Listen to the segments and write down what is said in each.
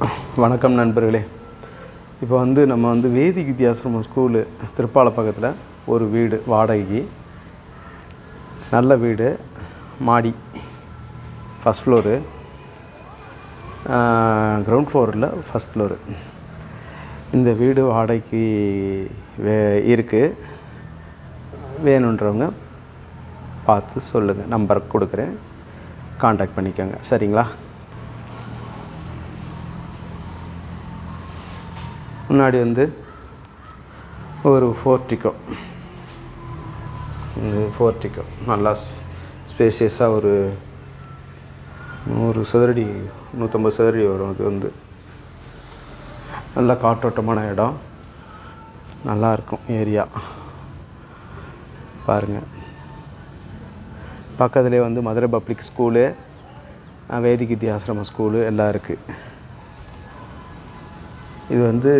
வணக்கம் நண்பர்களே. இப்போ நம்ம வேதிக் வித்யாசிரமம் ஸ்கூலு திருப்பாலை பக்கத்தில் ஒரு வீடு வாடகைக்கு, நல்ல வீடு, மாடி, ஃபஸ்ட் ஃப்ளோரு, கிரவுண்ட் ஃப்ளோரில் ஃபஸ்ட் ஃப்ளோரு. இந்த வீடு வாடகைக்கு இருக்குது. வேணுன்றவங்க பார்த்து சொல்லுங்கள், நம்பர் கொடுக்குறேன், காண்டாக்ட் பண்ணிக்கோங்க. சரிங்களா? முன்னாடி ஒரு போர்ட்டிகோ நல்லா ஸ்பேசியஸாக ஒரு 100 சதுரடி 150 சதுரடி வரும். அது நல்லா காற்றோட்டமான இடம், நல்லாயிருக்கும் ஏரியா. பாருங்கள், பக்கத்துலேயே மதுரை பப்ளிக் ஸ்கூலு, வேதிக் வித்யாசிரமம் ஸ்கூலு எல்லாம் இருக்குது. இது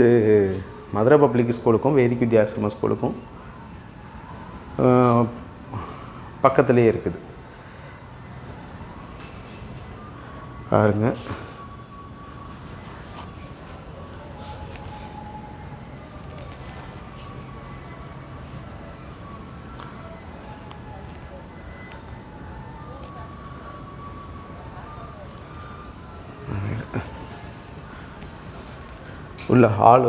மதுரை பப்ளிக் ஸ்கூலுக்கும் வேதிக் வித்யாசிரமம் ஸ்கூலுக்கும் பக்கத்துலேயே இருக்குது. பாருங்க, உள்ள ஹால்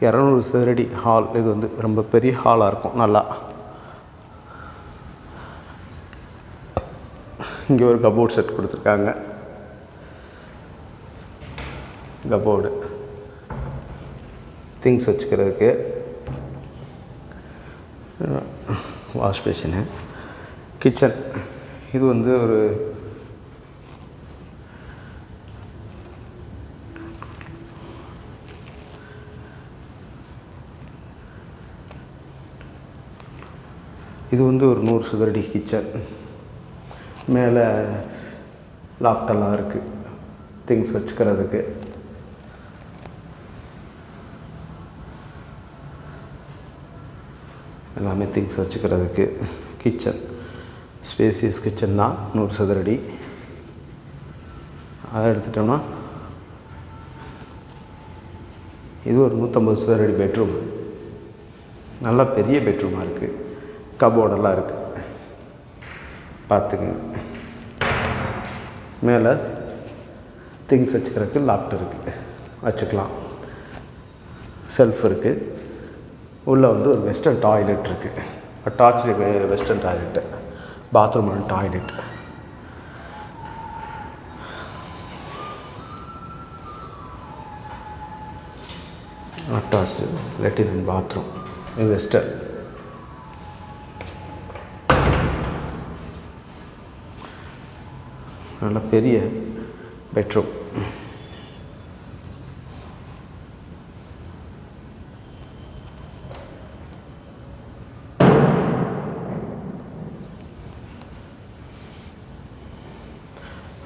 200 சதுரடி ஹால். இது ரொம்ப பெரிய ஹாலாக இருக்கும். நல்லா இங்கே ஒரு கபோர்ட் செட் கொடுத்துருக்காங்க. கபோர்டு திங்ஸ் வச்சுக்கிறதுக்கு, வாஷ் பேஷனு, கிச்சன். இது ஒரு இது ஒரு 100 சதுரடி கிச்சன். மேலே லாஃப்டெல்லாம் இருக்குது திங்ஸ் வச்சுக்கிறதுக்கு. எல்லாமே திங்ஸ் வச்சுக்கிறதுக்கு. கிச்சன் ஸ்பேசியஸ் கிச்சன் தான், 100 சதுரடி. அதை எடுத்துட்டோம்னா இது ஒரு 150 சதுரடி பெட்ரூம். நல்லா பெரிய பெட்ரூமாக இருக்குது. கபோர்டெல்லாம் இருக்குது, பார்த்துக்குங்க. மேலே திங்ஸ் வச்சுக்கிறதுக்கு லாஃப்ட் இருக்குது, வச்சுக்கலாம். செல்ஃப் இருக்குது. உள்ளே ஒரு வெஸ்டர்ன் டாய்லெட் இருக்குது. Attach western toilet, bathroom and toilet. Attach லெட்டின் அண்ட் பாத்ரூம். இது வெஸ்டர்ன். நல்ல பெரிய பெட்ரூம்.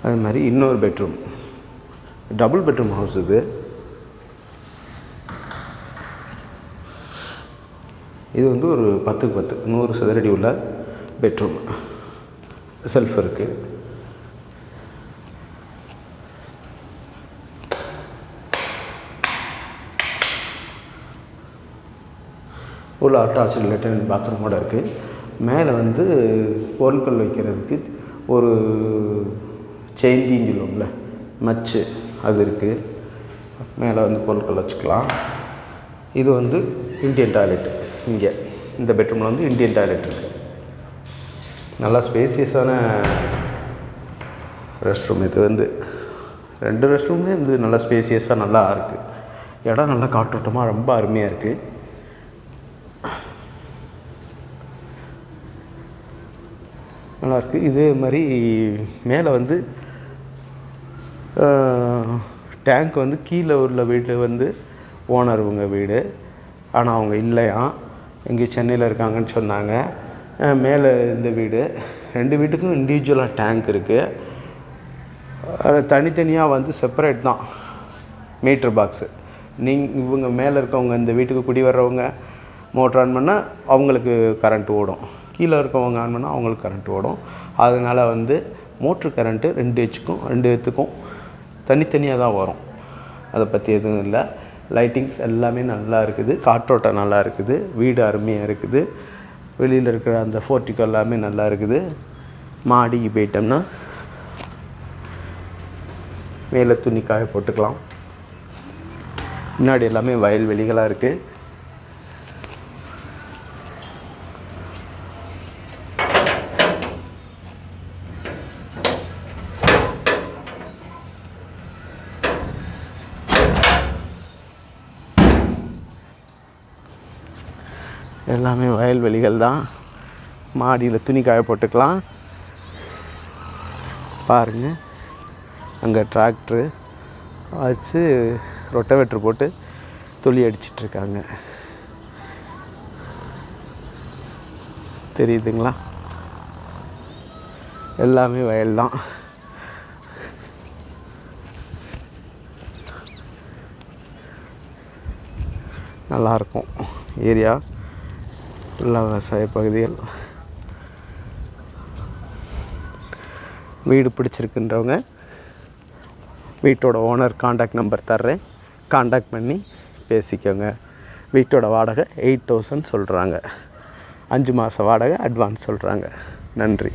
அது மாதிரி இன்னொரு பெட்ரூம், டபுள் பெட்ரூம் ஹவுஸ். இது ஒரு 10க்கு 10 100 சதுரடி உள்ள பெட்ரூம். செல்ஃப் இருக்குது. உள்ள அட்டாச்சு லெட்டின் பாத்ரூமோடு இருக்குது. மேலே பொருட்கள் வைக்கிறதுக்கு ஒரு செயின்டின்னு சொல்லுவோம்ல, மச்சு, அது இருக்குது. மேலே பொருட்கள் வச்சுக்கலாம். இது இந்தியன் டாய்லெட்டு. இங்கே இந்த பெட்ரூமில் இந்தியன் டாய்லெட் இருக்குது. நல்லா ஸ்பேசியஸான ரெஸ்ட் ரூம். இது 2 ரெஸ்ட் ரூமே நல்லா ஸ்பேசியஸாக நல்லா இருக்குது. இடம் நல்லா காற்றோட்டமாக ரொம்ப அருமையாக இருக்குது. நல்லாயிருக்கு. இதே மாதிரி மேலே டேங்க் கீழே உள்ள வீடு ஓனருங்க வீடு. ஆனால் அவங்க இல்லையா, எங்கேயும் சென்னையில் இருக்காங்கன்னு சொன்னாங்க. மேலே இந்த வீடு, 2 வீட்டுக்கும் இண்டிவிஜுவலாக டேங்க் இருக்குது. தனித்தனியாக செப்பரேட் தான் மீட்ரு பாக்ஸு. இவங்க மேலே இருக்கவங்க, இந்த வீட்டுக்கு குடி வர்றவங்க மோட்ரு ஆன் பண்ணால் அவங்களுக்கு கரண்ட் ஓடும், கீழே இருக்கவங்க ஆன் பண்ணால் அவங்களுக்கு கரண்ட் ஓடும். அதனால் மோட்ரு கரண்ட்டு 2 பேத்துக்கும் தனித்தனியாக தான் வரும். அதை பற்றி எதுவும் இல்லை. லைட்டிங்ஸ் எல்லாமே நல்லா இருக்குது, காற்றோட்டம் நல்லா இருக்குது, வீடு அருமையாக இருக்குது, வெளியில் இருக்கிற அந்த போர்ட்டிகோ எல்லாமே நல்லா இருக்குது. மாடிக்கு போயிட்டோம்னா மேலே துணி காய போட்டுக்கலாம். முன்னாடி எல்லாமே வயல்வெளிகளாக இருக்குது. எல்லாமே வயல்வெளிகள் தான். மாடியில் துணி காய போட்டுக்கலாம். பாருங்கள், அங்கே டிராக்டரு வச்சு ரொட்டவேட்ரு போட்டு துளி அடிச்சிட்ருக்காங்க. தெரியுதுங்களா? எல்லாமே வயல் தான். நல்லாயிருக்கும் ஏரியா, எல்லா விவசாய பகுதிகள். வீடு பிடிச்சிருக்குன்றவங்க வீட்டோட ஓனர் காண்டாக்ட் நம்பர் தர்றேன், காண்டாக்ட் பண்ணி பேசிக்கோங்க. வீட்டோட வாடகை 8,000 சொல்கிறாங்க. 5 மாத வாடகை அட்வான்ஸ் சொல்கிறாங்க. நன்றி.